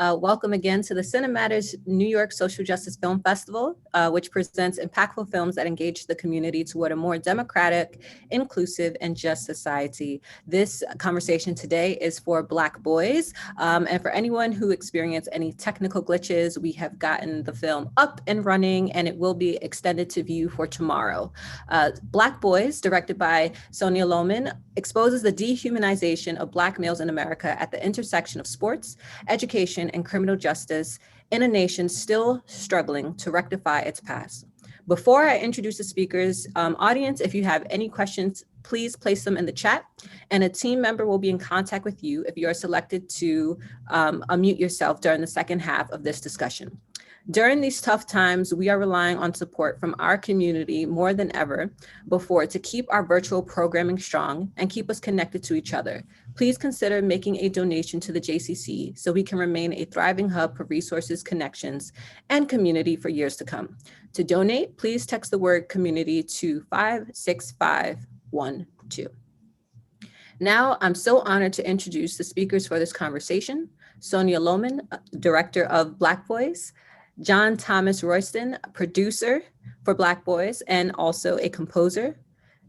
Welcome again to the Cinematters New York Social Justice Film Festival, which presents impactful films that engage the community toward a more democratic, inclusive, and just society. This conversation today is for Black boys, and for anyone who experienced any technical glitches, we have gotten the film up and running, and it will be extended to view for tomorrow. Black Boys, directed by Sonia Lowman, exposes the dehumanization of Black males in America at the intersection of sports, education, and criminal justice in a nation still struggling to rectify its past. Before I introduce the speakers, audience, if you have any questions, please place them in the chat, and a team member will be in contact with you if you are selected to unmute yourself during the second half of this discussion. During these tough times, we are relying on support from our community more than ever before to keep our virtual programming strong and keep us connected to each other. Please consider making a donation to the JCC so we can remain a thriving hub for resources, connections, and community for years to come. To donate, please text the word community to 56512. Now, I'm so honored to introduce the speakers for this conversation: Sonia Lowman, director of Black Boys; Jon-Thomas Royston, producer for Black Boys and also a composer;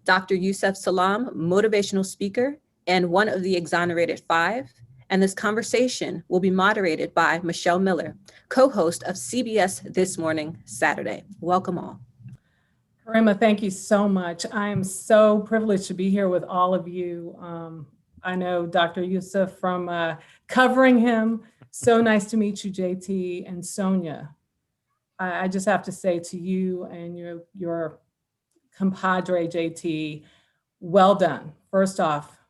Dr. Yusef Salaam, motivational speaker and one of the Exonerated 5. And this conversation will be moderated by Michelle Miller, co-host of CBS This Morning, Saturday. Welcome all. Karima, thank you so much. I am so privileged to be here with all of you. I know Dr. Yusef from covering him. So nice to meet you, JT and Sonia. I just have to say to you and your compadre, JT, well done. First off,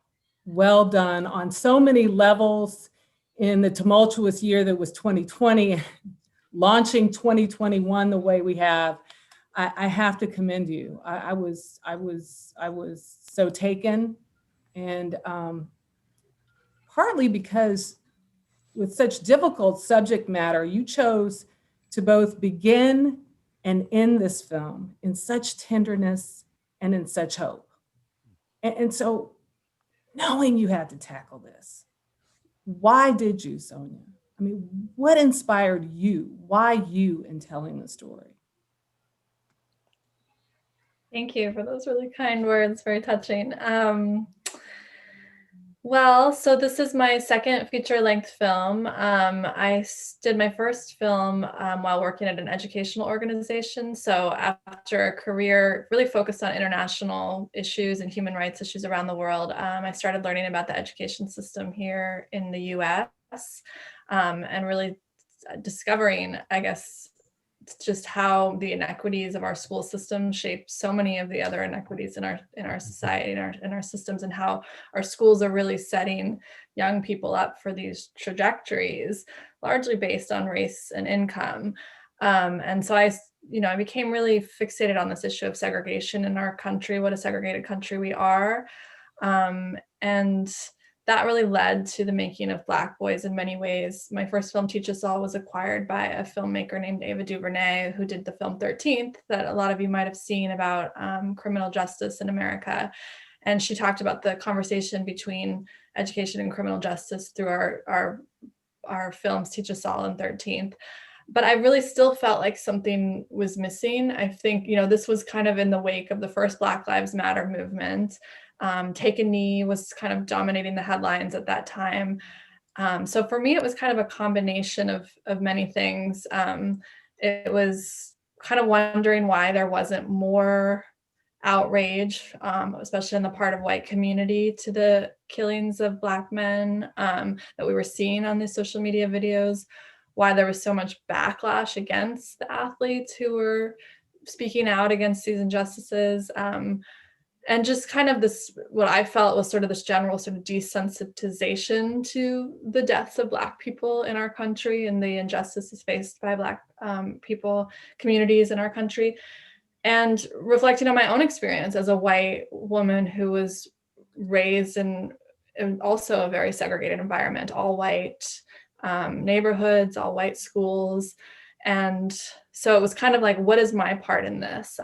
well done on so many levels in the tumultuous year that was 2020, launching 2021 the way we have. I have to commend you. I was so taken, and partly because with such difficult subject matter, you chose to both begin and end this film in such tenderness and in such hope. And so knowing you had to tackle this, why did you, Sonia? I mean, what inspired you? Why you in telling the story? Thank you for those really kind words, very touching. Well, so this is my second feature-length film. I did my first film while working at an educational organization. So after a career really focused on international issues and human rights issues around the world, I started learning about the education system here in the US and really discovering, I guess, just how the inequities of our school system shape so many of the other inequities in our society, in our systems, and how our schools are really setting young people up for these trajectories, largely based on race and income. And so I became really fixated on this issue of segregation in our country, what a segregated country we are. And that really led to the making of Black Boys in many ways. My first film, Teach Us All, was acquired by a filmmaker named Ava DuVernay, who did the film 13th, that a lot of you might have seen about criminal justice in America. And she talked about the conversation between education and criminal justice through our films, Teach Us All and 13th. But I really still felt like something was missing. I think, this was kind of in the wake of the first Black Lives Matter movement. Take a Knee was kind of dominating the headlines at that time. So for me, it was kind of a combination of many things. It was kind of wondering why there wasn't more outrage, especially on the part of white community, to the killings of Black men that we were seeing on these social media videos, why there was so much backlash against the athletes who were speaking out against these injustices. And just kind of this, what I felt was sort of this general sort of desensitization to the deaths of Black people in our country and the injustices faced by Black people, communities in our country. And reflecting on my own experience as a white woman who was raised in also a very segregated environment, all white neighborhoods, all white schools. And so it was kind of like, what is my part in this?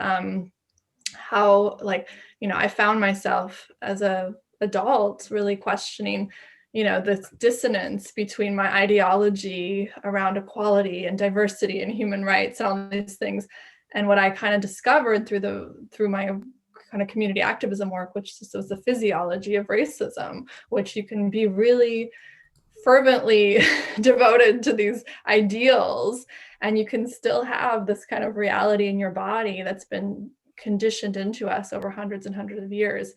I found myself as an adult really questioning, this dissonance between my ideology around equality and diversity and human rights and all these things, and what I kind of discovered through my kind of community activism work, which was the physiology of racism, which you can be really fervently devoted to these ideals, and you can still have this kind of reality in your body that's been conditioned into us over hundreds and hundreds of years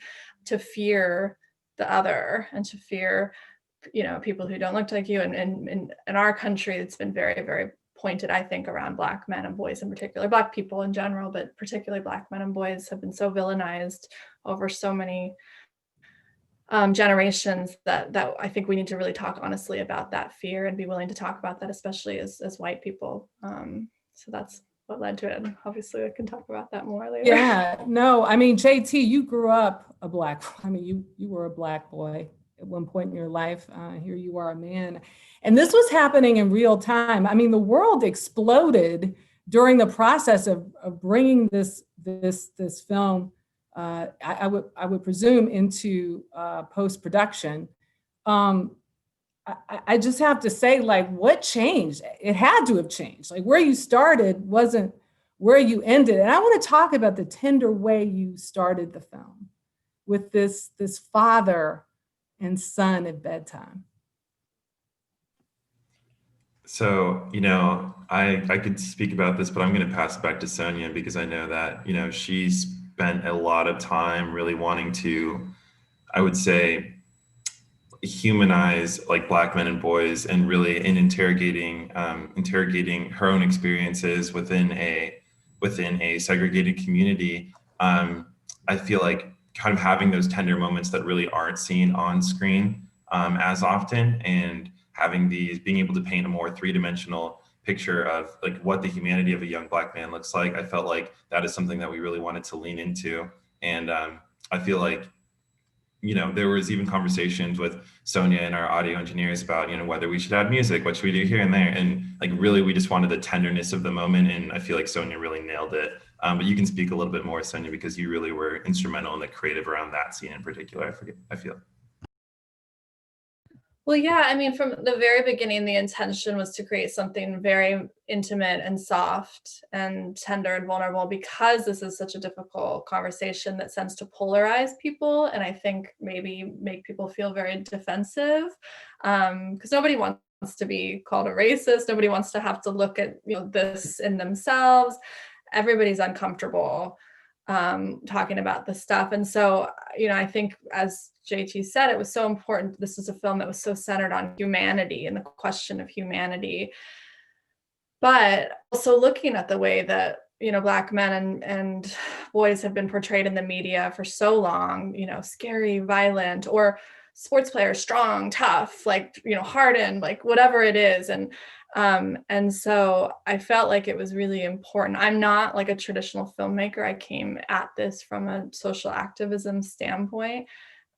to fear the other and to fear, people who don't look like you. And in our country, it's been very, very pointed, I think, around Black men and boys in particular. Black people in general, but particularly Black men and boys have been so villainized over so many generations that I think we need to really talk honestly about that fear and be willing to talk about that, especially as white people. So that's what led to it. And obviously I can talk about that more later. Yeah, no, I mean, JT, you grew up you were a Black boy at one point in your life. Here you are, a man. And this was happening in real time. I mean, the world exploded during the process of bringing this film, I would presume, into post-production. I just have to say, like, what changed? It had to have changed. Like, where you started wasn't where you ended. And I want to talk about the tender way you started the film with this father and son at bedtime. So, I could speak about this, but I'm going to pass it back to Sonia because I know that, she spent a lot of time really wanting to, I would say, humanize like Black men and boys, and really in interrogating her own experiences within a segregated community. I feel like kind of having those tender moments that really aren't seen on screen as often, and being able to paint a more three-dimensional picture of like what the humanity of a young Black man looks like. I felt like that is something that we really wanted to lean into. And I feel like, there was even conversations with Sonia and our audio engineers about, whether we should add music, what should we do here and there. And like, really, we just wanted the tenderness of the moment. And I feel like Sonia really nailed it. But you can speak a little bit more, Sonia, because you really were instrumental in the creative around that scene in particular, I feel. Well, yeah, I mean, from the very beginning, the intention was to create something very intimate and soft and tender and vulnerable, because this is such a difficult conversation that tends to polarize people, and I think maybe make people feel very defensive, because nobody wants to be called a racist. Nobody wants to have to look at this in themselves. Everybody's uncomfortable talking about this stuff. And so, I think, as JT said, it was so important. This is a film that was so centered on humanity and the question of humanity, but also looking at the way that, Black men and boys have been portrayed in the media for so long, scary, violent, or sports players, strong, tough, like, hardened, like whatever it is. And so I felt like it was really important. I'm not like a traditional filmmaker. I came at this from a social activism standpoint.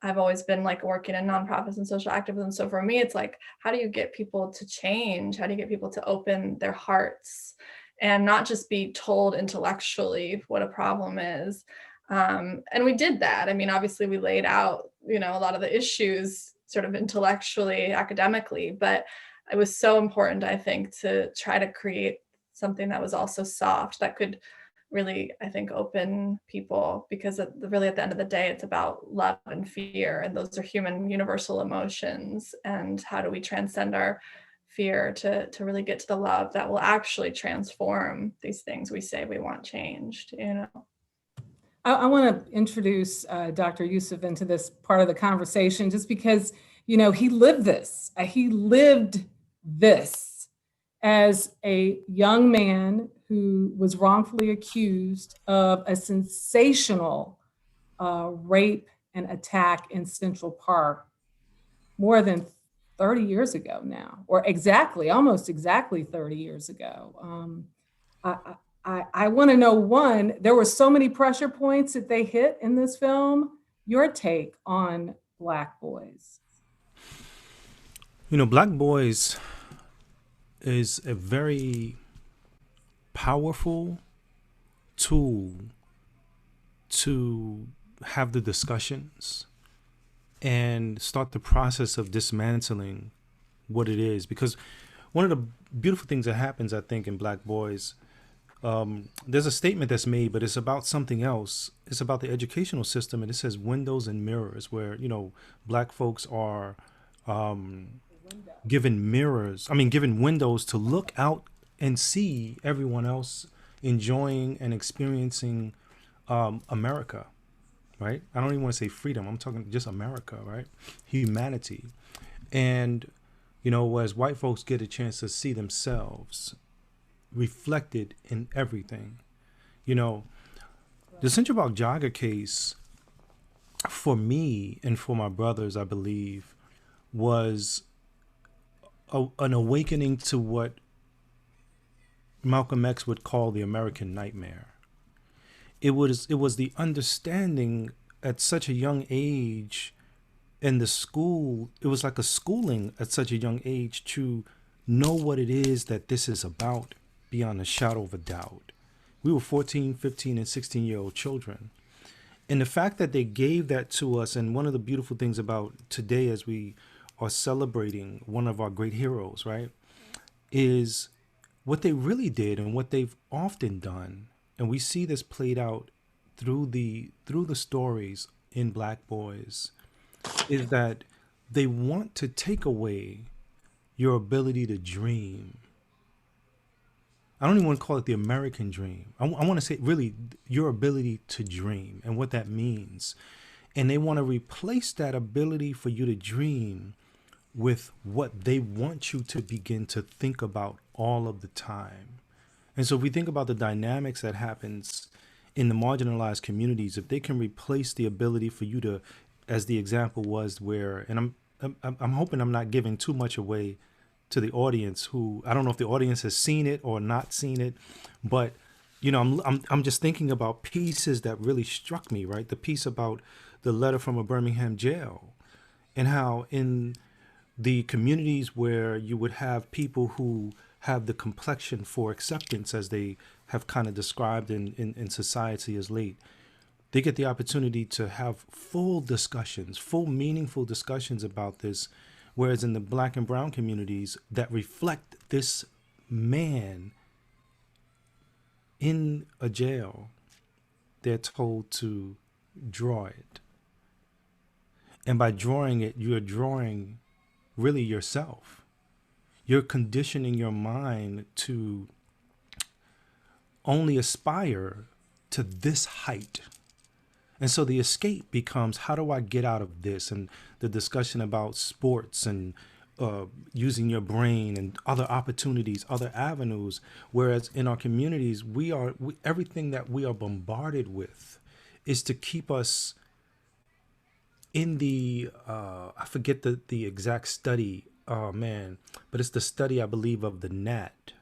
I've always been like working in nonprofits and social activism. So for me, it's like, how do you get people to change? How do you get people to open their hearts and not just be told intellectually what a problem is? And we did that. I mean, obviously we laid out, a lot of the issues sort of intellectually, academically, but it was so important, I think, to try to create something that was also soft, that could really, I think, open people, because really at the end of the day, it's about love and fear, and those are human universal emotions. And how do we transcend our fear to really get to the love that will actually transform these things we say we want changed, I want to introduce Dr. Yusef into this part of the conversation, just because, he lived this. He lived this as a young man who was wrongfully accused of a sensational rape and attack in Central Park more than 30 years ago now, or almost exactly 30 years ago. I want to know, one, there were so many pressure points that they hit in this film. Your take on Black Boys. Black Boys is a very powerful tool to have the discussions and start the process of dismantling what it is. Because one of the beautiful things that happens, I think, in Black Boys, there's a statement that's made, but it's about something else. It's about the educational system, and it says windows and mirrors, where, you know, Black folks are given windows to look out and see everyone else enjoying and experiencing America, right? I don't even want to say freedom. I'm talking just America, right? Humanity. And, you know, whereas white folks get a chance to see themselves reflected in everything. You know, the Central Park Jogger case, for me and for my brothers, I believe, was an awakening to what Malcolm X would call the American nightmare. It was the understanding at such a young age in the school. It was like a schooling at such a young age to know what it is that this is about beyond a shadow of a doubt. We were 14, 15, and 16-year-old children. And the fact that they gave that to us, and one of the beautiful things about today as we are celebrating one of our great heroes, right, is what they really did and what they've often done. And we see this played out through the stories in Black Boys, is that they want to take away your ability to dream. I don't even want to call it the American dream. I want to say really your ability to dream and what that means. And they want to replace that ability for you to dream with what they want you to begin to think about all of the time. And so if we think about the dynamics that happens in the marginalized communities, if they can replace the ability for you to, as the example was where, and I'm hoping I'm not giving too much away to the audience, who I don't know if the audience has seen it or not seen it, but you know, I'm just thinking about pieces that really struck me, right? The piece about the letter from a Birmingham jail, and how in the communities where you would have people who have the complexion for acceptance, as they have kind of described in society as late, they get the opportunity to have full discussions, full meaningful discussions about this. Whereas in the Black and brown communities that reflect this man in a jail, they're told to draw it. And by drawing it, you're drawing really yourself. You're conditioning your mind to only aspire to this height. And so the escape becomes, how do I get out of this? And the discussion about sports and using your brain and other opportunities, other avenues. Whereas in our communities, everything that we are bombarded with is to keep us in the, I forget the exact study, but it's the study, I believe, of the gnat,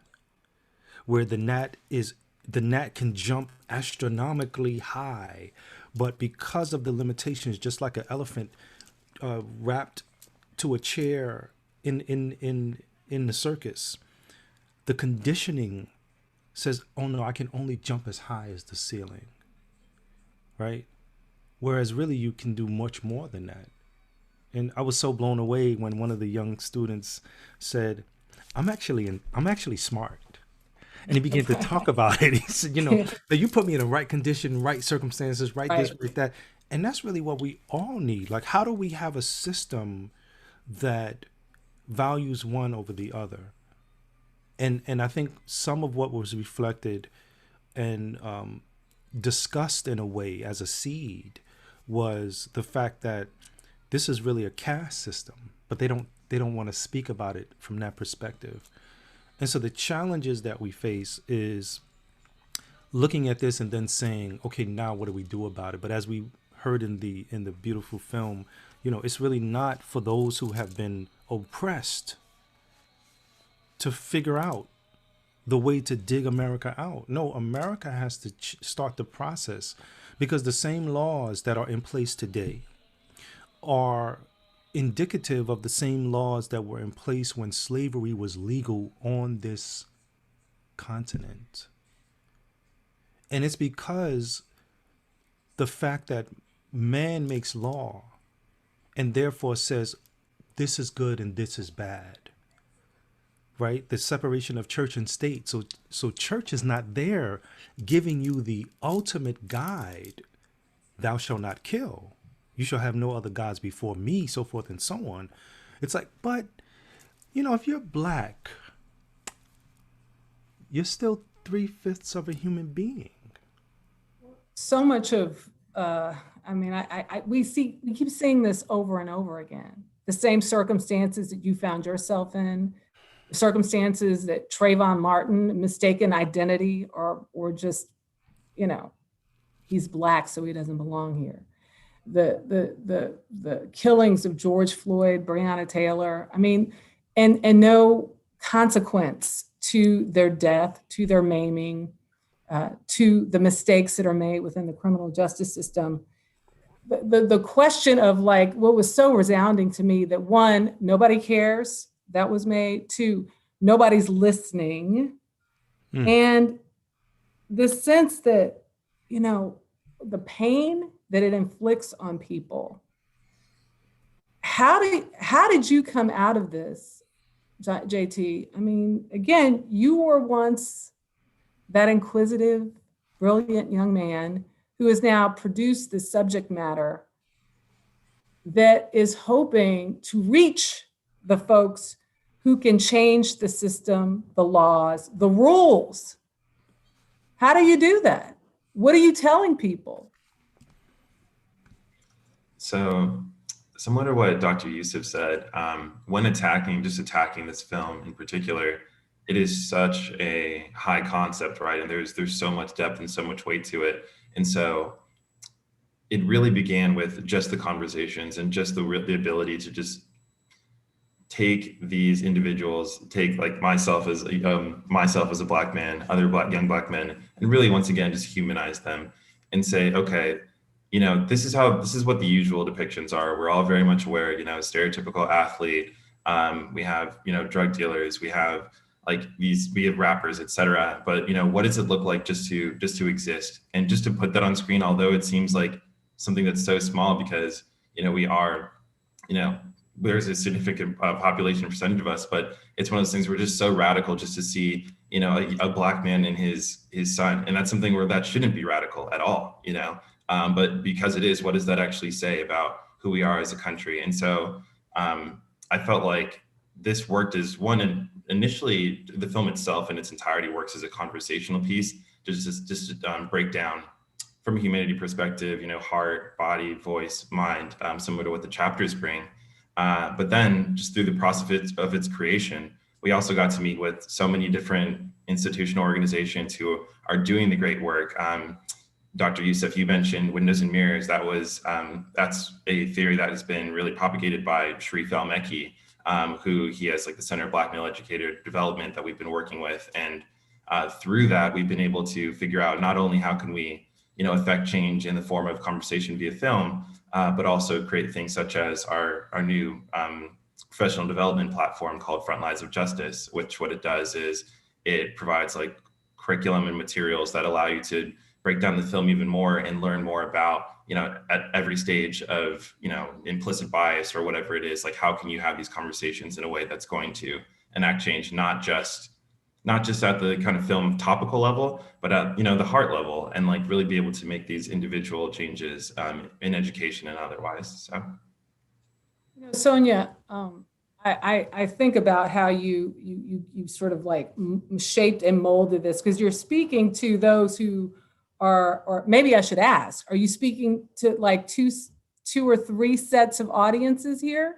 where the gnat can jump astronomically high, but because of the limitations, just like an elephant wrapped to a chair in the circus, the conditioning says, oh no, I can only jump as high as the ceiling, right? Whereas really you can do much more than that. And I was so blown away when one of the young students said, I'm actually smart. And he began to talk about it. He said, you know, that you put me in the right condition, right circumstances, right this, right that. And that's really what we all need. Like, how do we have a system that values one over the other? And I think some of what was reflected and discussed in a way as a seed was the fact that this is really a caste system, but they don't want to speak about it from that perspective. And so the challenges that we face is looking at this and then saying, okay, now what do we do about it? But as we heard in the beautiful film, you know, it's really not for those who have been oppressed to figure out the way to dig America out. No, America has to start the process, because the same laws that are in place today are indicative of the same laws that were in place when slavery was legal on this continent. And it's because the fact that man makes law and therefore says this is good and this is bad. Right? The separation of church and state. So church is not there giving you the ultimate guide. Thou shalt not kill. You shall have no other gods before me, so forth and so on. It's like, but, if you're black, you're still 3/5 of a human being. So much of, we keep seeing this over and over again. The same circumstances that you found yourself in, the circumstances that Trayvon Martin, mistaken identity, or just, he's black, so he doesn't belong here. The killings of George Floyd, Breonna Taylor, and no consequence to their death, to their maiming, to the mistakes that are made within the criminal justice system. The question of what was so resounding to me, that one, nobody cares, that was made. Two, nobody's listening. And the sense that, the pain that it inflicts on people. How did you come out of this, JT? Again, you were once that inquisitive, brilliant young man who has now produced this subject matter that is hoping to reach the folks who can change the system, the laws, the rules. How do you do that? What are you telling people? So similar to what Dr. Yusef said, when attacking this film in particular, it is such a high concept, right? And there's so much depth and so much weight to it. And so it really began with just the conversations and just the ability to just take these individuals, take like myself as a black man, other young black men, and really once again just humanize them and say, okay, this is what the usual depictions are. We're all very much aware, stereotypical athlete. We have drug dealers. We have we have rappers, etc. But what does it look like just to exist and just to put that on screen? Although it seems like something that's so small, because we are there's a significant population percentage of us, but it's one of those things we're just so radical just to see a black man and his son, and that's something where that shouldn't be radical at all, but because it is, what does that actually say about who we are as a country? And so I felt like this worked as one, and initially the film itself in its entirety works as a conversational piece, just to break down from a humanity perspective, heart, body, voice, mind, similar to what the chapters bring. But then just through the process of its creation, we also got to meet with so many different institutional organizations who are doing the great work. Dr. Yusef, you mentioned windows and mirrors. That's a theory that has been really propagated by Sharif El-Mekki, who he has the Center of Black Male Educator Development that we've been working with. And through that, we've been able to figure out not only how can we, affect change in the form of conversation via film, but also create things such as our new professional development platform called Front Lines of Justice, which what it does is it provides curriculum and materials that allow you to break down the film even more and learn more about, at every stage of, implicit bias or whatever it is, how can you have these conversations in a way that's going to enact change, not just at the kind of film topical level, but at, the heart level, and really be able to make these individual changes in education and otherwise. So, Sonia, I think about how you sort of shaped and molded this, because you're speaking to those who are, or maybe I should ask, are you speaking to two or three sets of audiences here?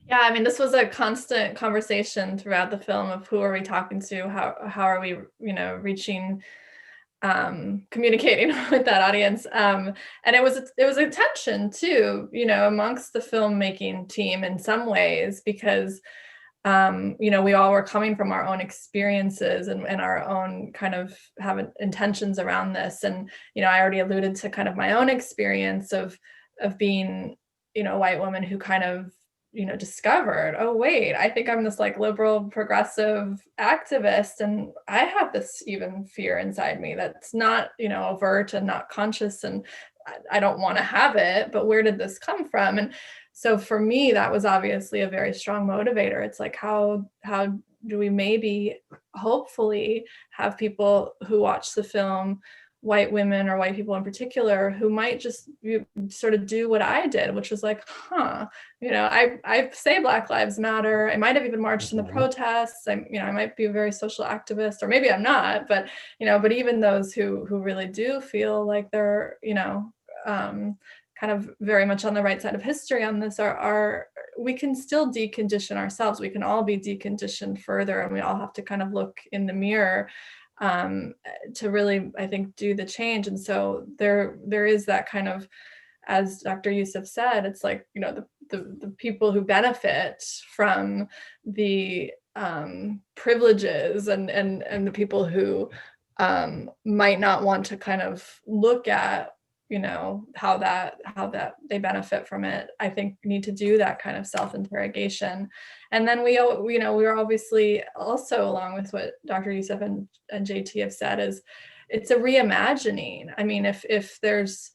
Yeah, this was a constant conversation throughout the film of who are we talking to, how are we, reaching, communicating with that audience, and it was a tension too, amongst the filmmaking team in some ways, because we all were coming from our own experiences and our own kind of have intentions around this, and I already alluded to kind of my own experience of being a white woman who kind of discovered, oh wait, I think I'm this liberal progressive activist, and I have this even fear inside me that's not overt and not conscious, and I don't want to have it, but where did this come from? And so for me, that was obviously a very strong motivator. It's like, how do we maybe hopefully have people who watch the film, white women or white people in particular, who might just sort of do what I did, which was like, I say Black Lives Matter. I might have even marched in the protests. I might be a very social activist, or maybe I'm not, but even those who really do feel like they're, kind of very much on the right side of history on this are we can still decondition ourselves. We can all be deconditioned further, and we all have to kind of look in the mirror to really, I think, do the change. And so there is that kind of, as Dr. Yusef said, it's like, the people who benefit from the privileges and the people who might not want to kind of look at how that they benefit from it, I think need to do that kind of self-interrogation. And then we're obviously also, along with what Dr. Yusef and JT have said, is it's a reimagining. I mean, if there's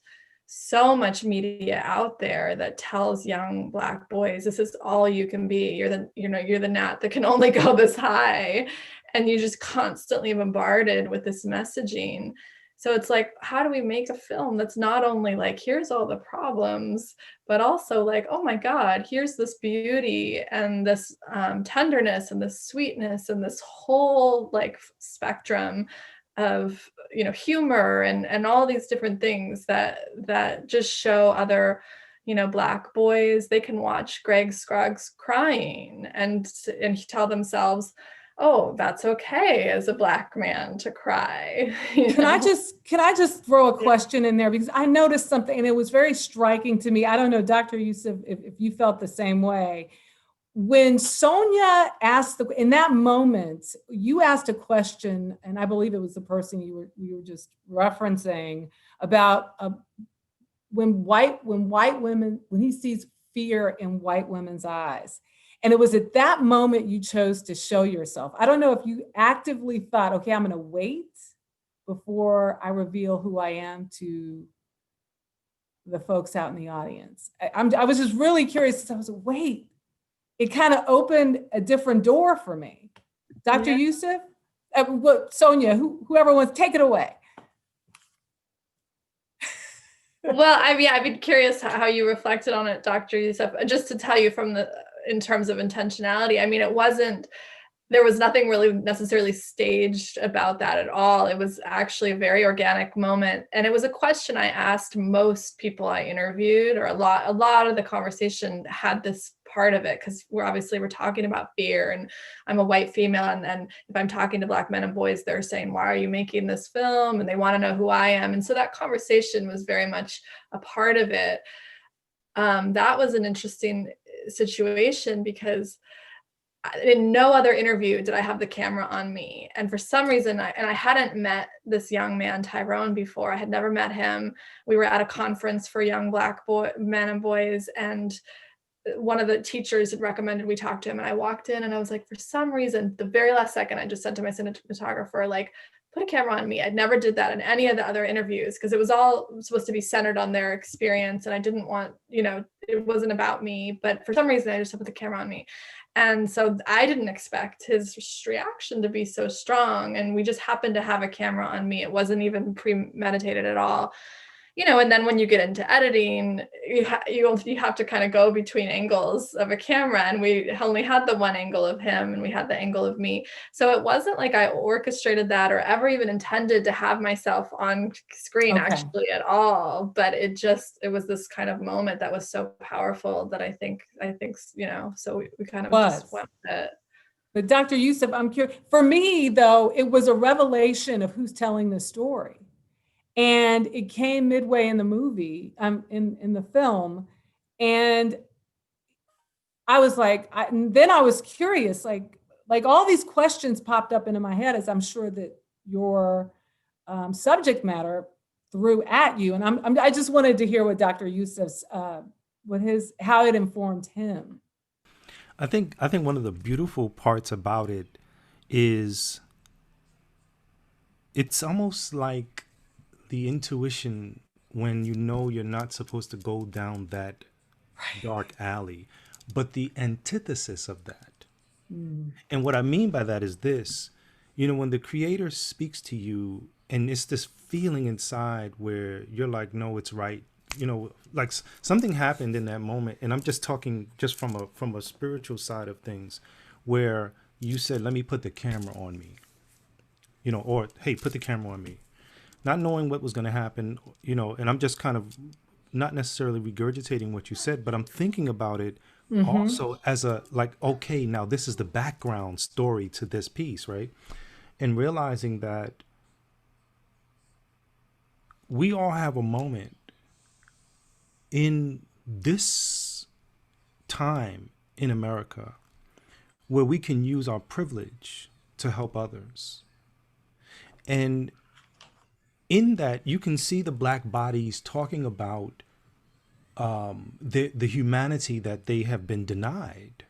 so much media out there that tells young Black boys, this is all you can be, you're the gnat that can only go this high, and you're just constantly bombarded with this messaging. So it's like, how do we make a film that's not only like, here's all the problems, but also like, oh my God, here's this beauty and this tenderness and this sweetness and this whole like spectrum of, humor and all these different things that just show other, Black boys. They can watch Greg Scruggs crying and tell themselves, oh, that's okay as a Black man to cry. Can I just throw a question in there, because I noticed something and it was very striking to me. I don't know, Dr. Yusef, if you felt the same way. When Sonia asked in that moment, you asked a question, and I believe it was the person you were just referencing about when he sees fear in white women's eyes. And it was at that moment you chose to show yourself. I don't know if you actively thought, okay, I'm gonna wait before I reveal who I am to the folks out in the audience. I was just really curious. I was like, wait, it kind of opened a different door for me. Dr. Yusef, Sonia, whoever wants, take it away. Well, I've been curious how you reflected on it, Dr. Yusef. Just to tell you in terms of intentionality, I mean, there was nothing really necessarily staged about that at all. It was actually a very organic moment. And it was a question I asked most people I interviewed, or a lot of the conversation had this part of it, because we're talking about fear, and I'm a white female. And if I'm talking to Black men and boys, they're saying, why are you making this film? And they want to know who I am. And so that conversation was very much a part of it. That was an interesting situation, because in no other interview did I have the camera on me. And for some reason, I hadn't met this young man, Tyrone, before. I had never met him. We were at a conference for young Black men and boys, and one of the teachers had recommended we talk to him. And I walked in and I was like, for some reason, the very last second, I just said to my cinematographer, like, put a camera on me. I'd never did that in any of the other interviews, because it was all supposed to be centered on their experience. And I didn't want, it wasn't about me, but for some reason I just put the camera on me. And so I didn't expect his reaction to be so strong. And we just happened to have a camera on me. It wasn't even premeditated at all. And then when you get into editing, you have to kind of go between angles of a camera, and we only had the one angle of him and we had the angle of me. So it wasn't like I orchestrated that or ever even intended to have myself on screen actually at all. But it was this kind of moment that was so powerful that I think, so we kind of just went with it. But Dr. Yusef, I'm curious. For me, though, it was a revelation of who's telling the story. And it came midway in the movie, in the film. And I was like, then I was curious, like all these questions popped up into my head, as I'm sure that your subject matter threw at you. And I just wanted to hear what Dr. Yusef's, how it informed him. I think one of the beautiful parts about it is it's almost like the intuition when you know you're not supposed to go down that dark alley, but the antithesis of that. And what I mean by that is this, when the creator speaks to you and it's this feeling inside where you're like, no, it's right. Like something happened in that moment. And I'm just talking just from a spiritual side of things, where you said, let me put the camera on me, or, hey, put the camera on me, not knowing what was going to happen, and I'm just kind of not necessarily regurgitating what you said, but I'm thinking about it also as okay, now this is the background story to this piece, right? And realizing that we all have a moment in this time in America where we can use our privilege to help others. And in that, you can see the Black bodies talking about the humanity that they have been denied.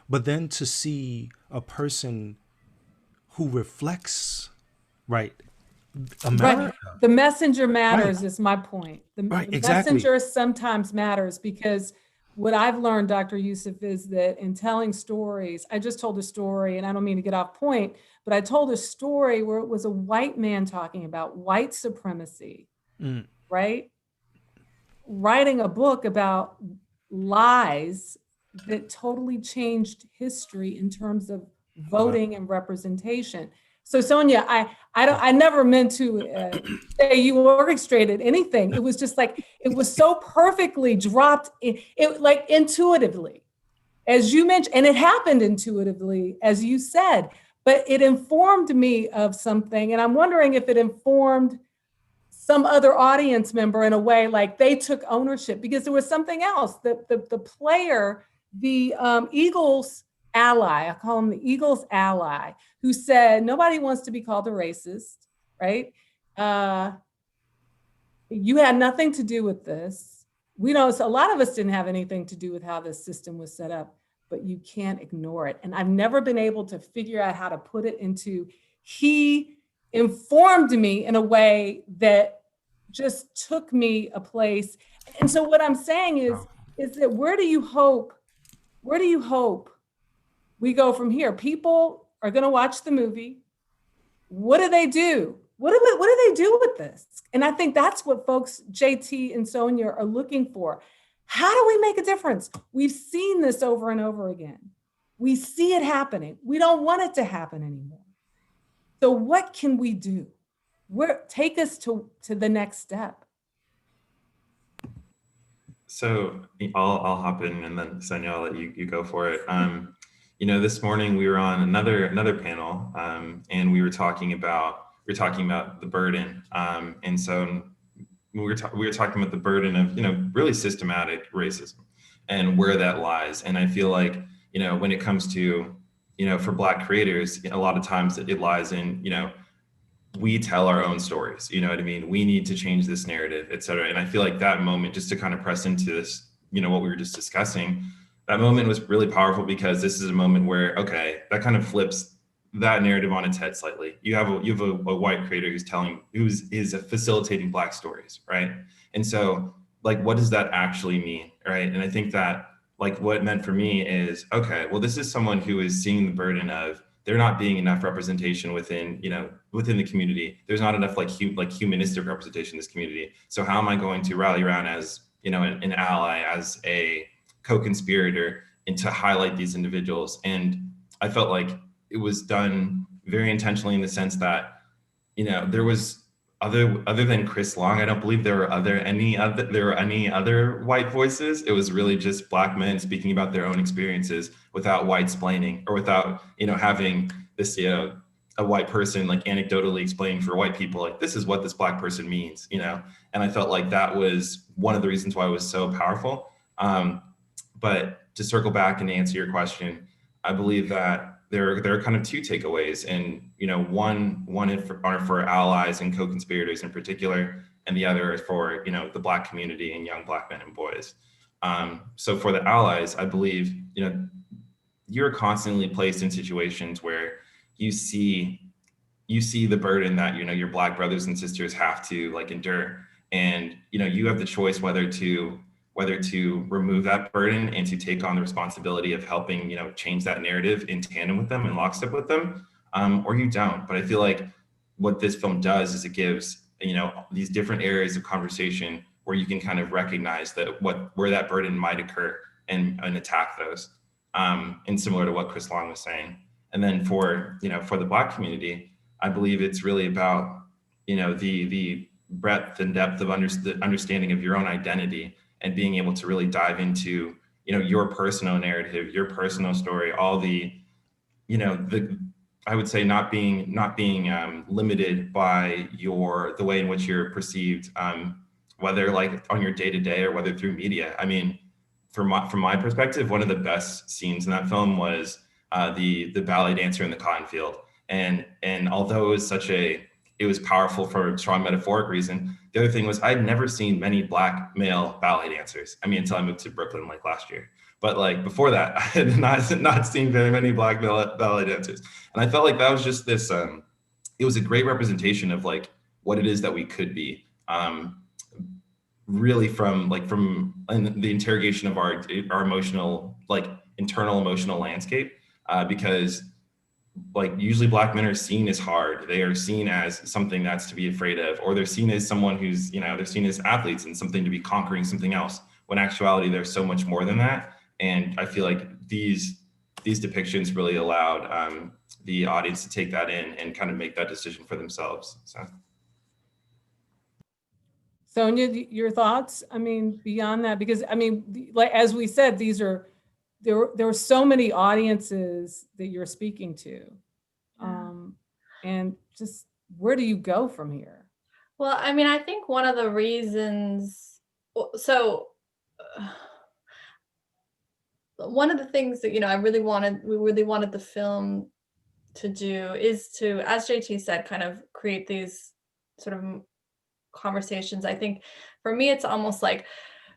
But then to see a person who reflects, right, America. Right. The messenger matters, is my point. The exactly. messenger sometimes matters, because what I've learned, Dr. Yusef, is that in telling stories, I just told a story, and I don't mean to get off point, but I told a story where it was a white man talking about white supremacy, right? Writing a book about lies that totally changed history in terms of voting and representation. So Sonia, I never meant to say you orchestrated anything. It was just like, it was so perfectly dropped in, it like intuitively, as you mentioned, and it happened intuitively, as you said, but it informed me of something. And I'm wondering if it informed some other audience member in a way, like they took ownership, because there was something else. The player, the Eagles ally, I call him the Eagles ally, who said, nobody wants to be called a racist, right? You had nothing to do with this. So a lot of us didn't have anything to do with how this system was set up, but you can't ignore it. And I've never been able to figure out how to put it into, he informed me in a way that just took me a place. And so what I'm saying is that where do you hope we go from here? People are going to watch the movie. What do they do? What do they do with this? And I think that's what folks, JT and Sonia, are looking for. How do we make a difference? We've seen this over and over again. We see it happening. We don't want it to happen anymore. So what can we do? Take us to the next step. So I'll hop in, and then Sonia, I'll let you go for it. This morning we were on another panel, and we were talking about the burden, and so we were talking about the burden of really systematic racism and where that lies. And I feel like when it comes to for Black creators, a lot of times it lies in we tell our own stories. You know what I mean? We need to change this narrative, et cetera. And I feel like that moment, just to kind of press into this, what we were just discussing, that moment was really powerful, because this is a moment where, okay, that kind of flips that narrative on its head slightly. You have a white creator who's facilitating Black stories, right? And so, like, what does that actually mean, right? And I think that, like, what it meant for me is, okay, well, this is someone who is seeing the burden of there not being enough representation within the community. There's not enough like humanistic representation in this community. So how am I going to rally around as an ally, as a co-conspirator, and to highlight these individuals? And I felt like it was done very intentionally, in the sense that there was other than Chris Long, I don't believe there were any other white voices. It was really just Black men speaking about their own experiences without white-splaining, or without having this a white person like anecdotally explaining for white people, like, this is what this Black person means, and I felt like that was one of the reasons why it was so powerful. But to circle back and answer your question, I believe that there are kind of two takeaways, and one are for allies and co-conspirators in particular, and the other is for the Black community and young Black men and boys. So for the allies, I believe you're constantly placed in situations where you see the burden that your Black brothers and sisters have to endure, And, you have the choice whether to remove that burden and to take on the responsibility of helping, change that narrative in tandem with them and lockstep with them, or you don't. But I feel like what this film does is it gives, these different areas of conversation where you can kind of recognize that where that burden might occur and attack those. And similar to what Chris Long was saying. And then for the Black community, I believe it's really about, the breadth and depth of understanding of your own identity and being able to really dive into, your personal narrative, your personal story, all the, I would say not being limited by the way in which you're perceived, whether like on your day-to-day or whether through media. I mean, from my perspective, one of the best scenes in that film was the ballet dancer in the cotton field. And although it was powerful for a strong metaphoric reason, the other thing was I'd never seen many Black male ballet dancers. I mean, until I moved to Brooklyn like last year. But like before that, I had not seen very many Black male ballet dancers. And I felt like that was just this, it was a great representation of like what it is that we could be. Really from the interrogation of our emotional, like internal emotional landscape, because like usually Black men are seen as hard. They are seen as something that's to be afraid of, or they're seen as someone who's, they're seen as athletes and something to be conquering something else. When in actuality, there's so much more than that. And I feel like these depictions really allowed the audience to take that in and kind of make that decision for themselves. So. Sonia, your thoughts? I mean, beyond that, because I mean, like as we said, there were so many audiences that you're speaking to, and just where do you go from here? Well, I mean, I think one of the reasons, one of the things that, we really wanted the film to do is to, as JT said, kind of create these sort of conversations. I think for me, it's almost like,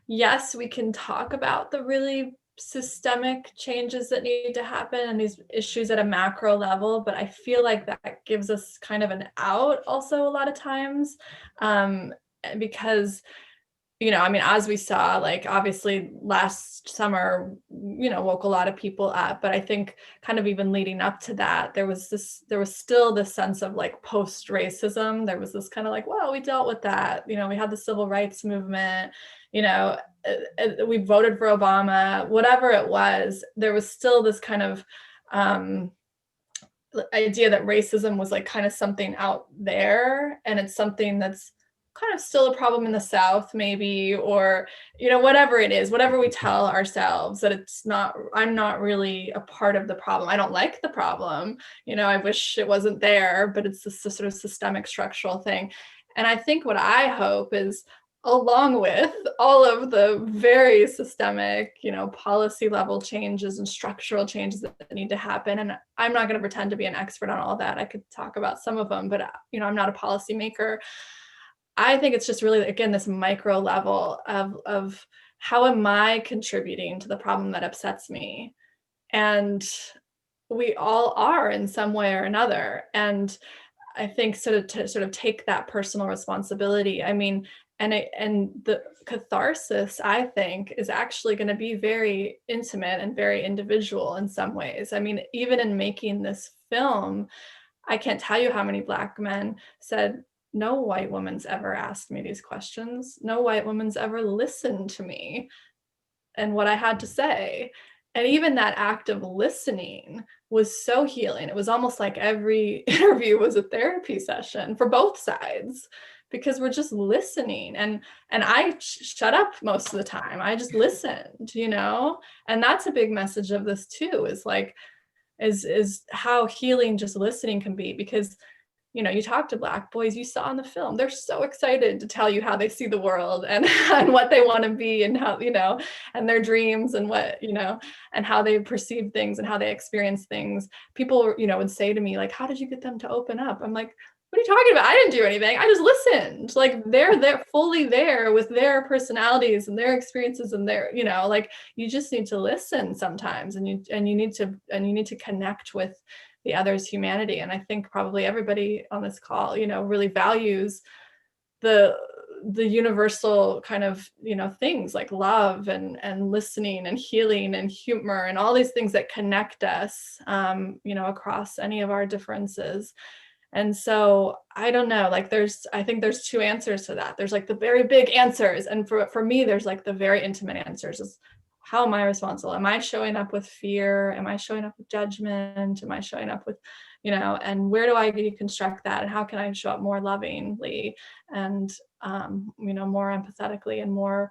yes, we can talk about the really systemic changes that need to happen and these issues at a macro level, but I feel like that gives us kind of an out also a lot of times, because I mean, as we saw, like obviously last summer, woke a lot of people up, but I think kind of even leading up to that, there was still this sense of like post-racism. There was this kind of like, well, we dealt with that. We had the civil rights movement, we voted for Obama, whatever it was, there was still this kind of idea that racism was like kind of something out there, and it's something that's kind of still a problem in the South, maybe, or, whatever it is, whatever we tell ourselves, that I'm not really a part of the problem. I don't like the problem. I wish it wasn't there, but it's this sort of systemic structural thing. And I think what I hope is, along with all of the very systemic, policy level changes and structural changes that need to happen. And I'm not going to pretend to be an expert on all that. I could talk about some of them, but, I'm not a policymaker. I think it's just really, again, this micro level of how am I contributing to the problem that upsets me? And we all are in some way or another. And I think to take that personal responsibility. I mean, and the catharsis, I think, is actually going to be very intimate and very individual in some ways. I mean, even in making this film, I can't tell you how many Black men said, no white woman's ever asked me these questions. No white woman's ever listened to me and what I had to say. And even that act of listening was so healing. It was almost like every interview was a therapy session for both sides, because we're just listening. And I shut up most of the time. I just listened, and that's a big message of this too, is like, is how healing just listening can be. Because you talk to Black boys you saw in the film, they're so excited to tell you how they see the world and what they want to be, and how, and their dreams, and what, and how they perceive things and how they experience things. People, would say to me, like, how did you get them to open up? I'm like, what are you talking about? I didn't do anything. I just listened. Like, they're fully there with their personalities and their experiences and their, like, you just need to listen sometimes, and you need to connect with the other's humanity. And I think probably everybody on this call, really values the the universal kind of, things like love and listening and healing and humor and all these things that connect us, across any of our differences. And so I don't know, like I think there's two answers to that. There's like the very big answers. And for me, there's like the very intimate answers is, how am I responsible? Am I showing up with fear? Am I showing up with judgment? Am I showing up with, and where do I deconstruct that? And how can I show up more lovingly and, more empathetically and more,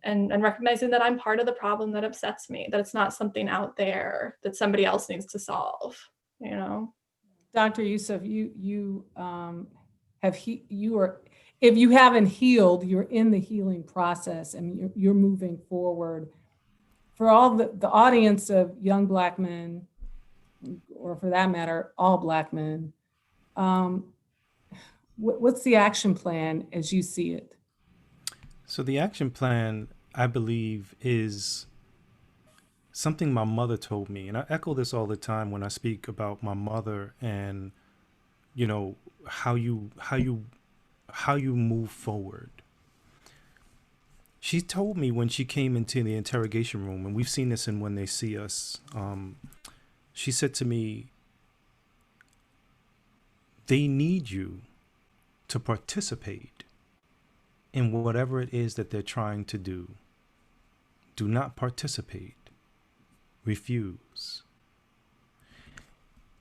and recognizing that I'm part of the problem that upsets me, that it's not something out there that somebody else needs to solve, Dr. Yusef, if you haven't healed, you're in the healing process and you're moving forward. For all the audience of young Black men, or for that matter, all Black men, what's the action plan as you see it? So the action plan, I believe, is something my mother told me, and I echo this all the time when I speak about my mother and, how you move forward. She told me when she came into the interrogation room, and we've seen this in When They See Us, she said to me, they need you to participate in whatever it is that they're trying to do. Do not participate. Refuse.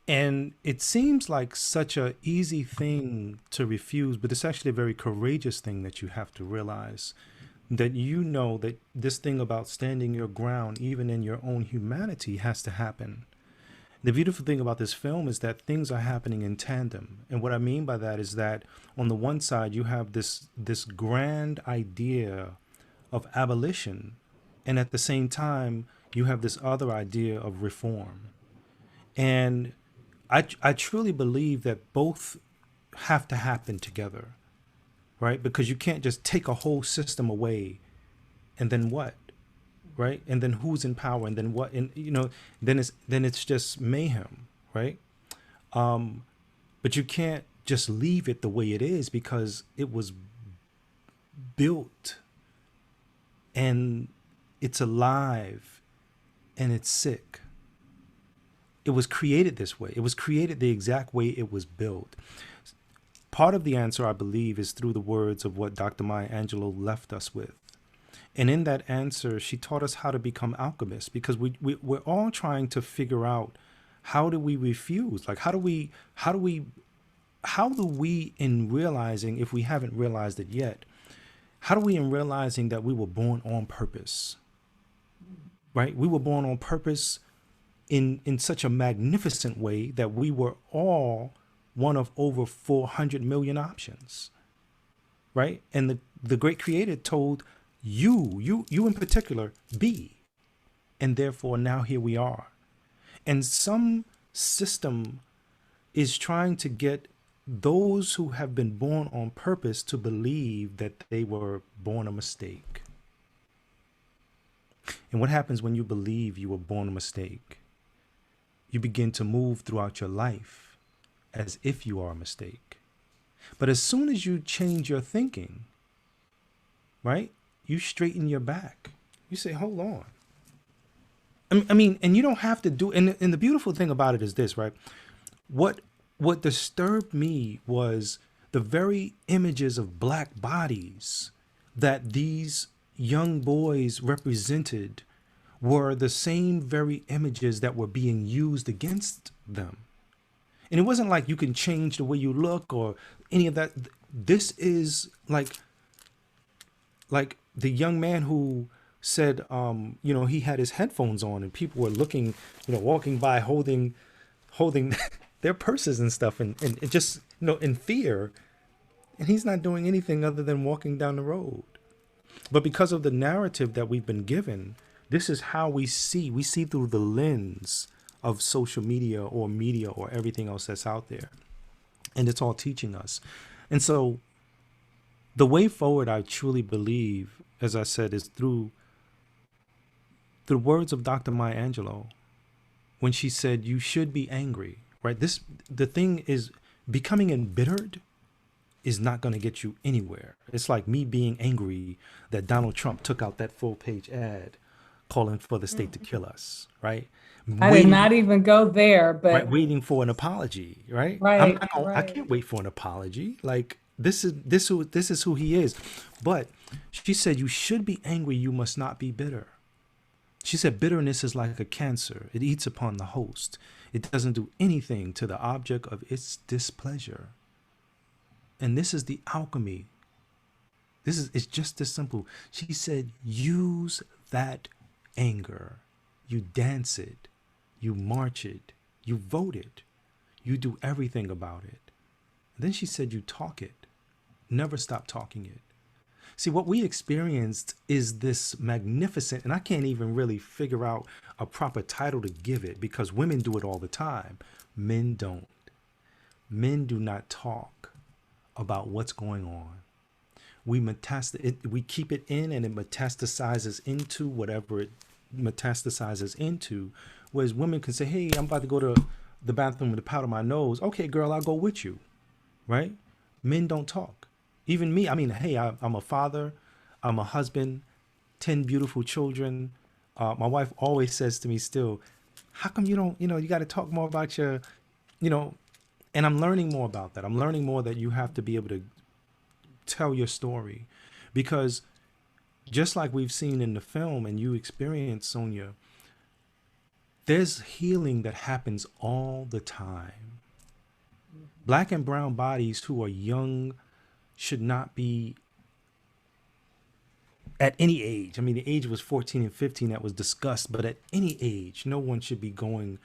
And it seems like such an easy thing to refuse, but it's actually a very courageous thing that you have to realize, that that this thing about standing your ground, even in your own humanity, has to happen. The beautiful thing about this film is that things are happening in tandem. And what I mean by that is that on the one side, you have this grand idea of abolition, and at the same time, you have this other idea of reform. And I truly believe that both have to happen together, right? Because you can't just take a whole system away and then what, right? And then who's in power and then what? And, then it's just mayhem, right? But you can't just leave it the way it is, because it was built and it's alive and it's sick. It was created this way. It was created the exact way it was built. Part of the answer, I believe, is through the words of what Dr. Maya Angelou left us with. And in that answer, she taught us how to become alchemists, because we're all trying to figure out, how do we refuse? Like, how do we, in realizing, if we haven't realized it yet, how do we, in realizing that we were born on purpose, right? We were born on purpose in such a magnificent way that we were all one of over 400 million options, right? And the great creator told you in particular, be. And therefore now here we are. And some system is trying to get those who have been born on purpose to believe that they were born a mistake. And what happens when you believe you were born a mistake? You begin to move throughout your life as if you are a mistake. But as soon as you change your thinking, right, you straighten your back. You say, hold on. I mean, and you don't have to do, and the beautiful thing about it is this, right? What disturbed me was the very images of Black bodies that these young boys represented were the same very images that were being used against them. And it wasn't like you can change the way you look or any of that. This is like the young man who said, he had his headphones on and people were looking, walking by holding their purses and stuff and just, in fear. And he's not doing anything other than walking down the road. But because of the narrative that we've been given, this is how we see through the lens of social media or everything else that's out there. And it's all teaching us. And so the way forward, I truly believe, as I said, is through the words of Dr. Maya Angelou, when she said, you should be angry, right? The thing is becoming embittered is not going to get you anywhere. It's like me being angry that Donald Trump took out that full-page ad calling for the state to kill us, right? I did not even go there, right, but waiting for an apology, right? right, I right. can't wait for an apology. Like this is who he is. But she said you should be angry, you must not be bitter. She said bitterness is like a cancer. It eats upon the host. It doesn't do anything to the object of its displeasure. And this is the alchemy. It's just this simple. She said, use that anger. You dance it. You march it. You vote it. You do everything about it. And then she said, you talk it. Never stop talking it. See, what we experienced is this magnificent, and I can't even really figure out a proper title to give it because women do it all the time. Men don't. Men do not talk about what's going on. We keep it in, and it metastasizes into whatever it metastasizes into. Whereas women can say, hey, I'm about to go to the bathroom to powder my nose. Okay, girl, I'll go with you. Right? Men don't talk. Even me, I mean, hey, I'm a father, I'm a husband, 10 beautiful children. My wife always says to me still, how come you don't, you got to talk more about your, and I'm learning more about that. I'm learning more that you have to be able to tell your story, because just like we've seen in the film and you experience, Sonia, there's healing that happens all the time. Black and brown bodies who are young should not be at any age. I mean, the age was 14 and 15 that was discussed, but at any age, no one should be going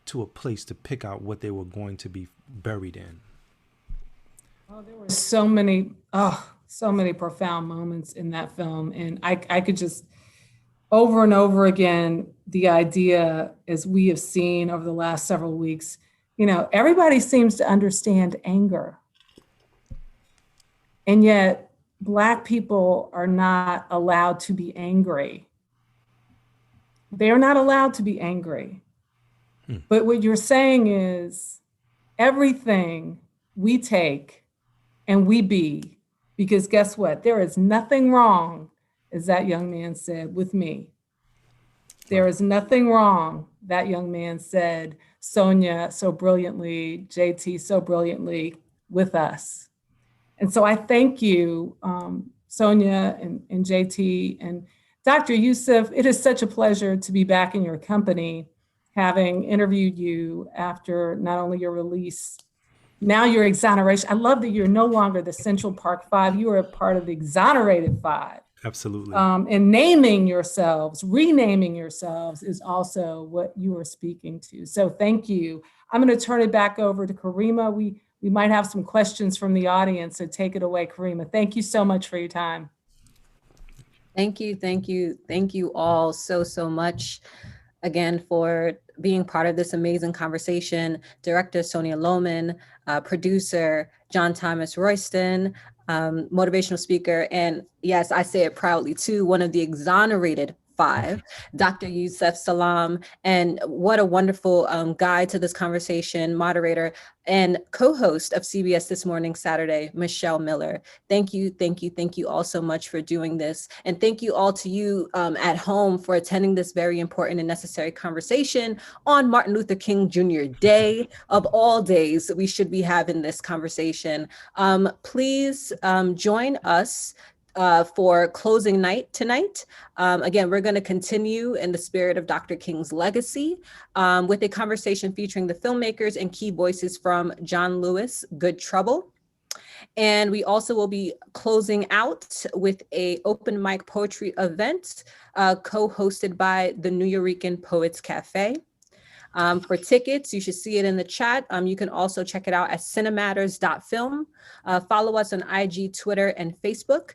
to a place to pick out what they were going to be buried in. Oh, there were so many profound moments in that film. And I could just over and over again, the idea, as we have seen over the last several weeks, everybody seems to understand anger. And yet Black people are not allowed to be angry. They are not allowed to be angry. But what you're saying is everything we take and we be, because guess what? There is nothing wrong, as that young man said, with me. There is nothing wrong, that young man said, Sonia so brilliantly, JT so brilliantly, with us. And so I thank you, Sonia and JT and Dr. Yusef. It is such a pleasure to be back in your company, having interviewed you after not only your release, now your exoneration. I love that you're no longer the Central Park Five. You are a part of the Exonerated Five. Absolutely. And naming yourselves, renaming yourselves is also what you are speaking to. So thank you. I'm going to turn it back over to Karima. We might have some questions from the audience, so take it away, Karima. Thank you so much for your time. Thank you all so much again for being part of this amazing conversation. Director Sonia Lowman, producer Jon-Thomas Royston, motivational speaker, and yes, I say it proudly too, one of the Exonerated Five, Dr. Yusef Salaam, and what a wonderful guide to this conversation, moderator and co-host of CBS This Morning Saturday, Michelle Miller. Thank you all so much for doing this. And thank you all to you at home for attending this very important and necessary conversation on Martin Luther King Jr. Day. Of all days, we should be having this conversation. Please join us for closing night tonight. Again, we're going to continue in the spirit of Dr. King's legacy with a conversation featuring the filmmakers and key voices from John Lewis, Good Trouble. And we also will be closing out with an open mic poetry event co-hosted by the New Yorican Poets Cafe. For tickets, you should see it in the chat. You can also check it out at cinematters.film. Follow us on IG, Twitter, and Facebook.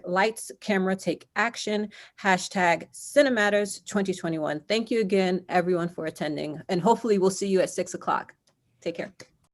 #Lights, Camera, Take Action. #Cinematters 2021. Thank you again, everyone, for attending. And hopefully we'll see you at 6 o'clock. Take care.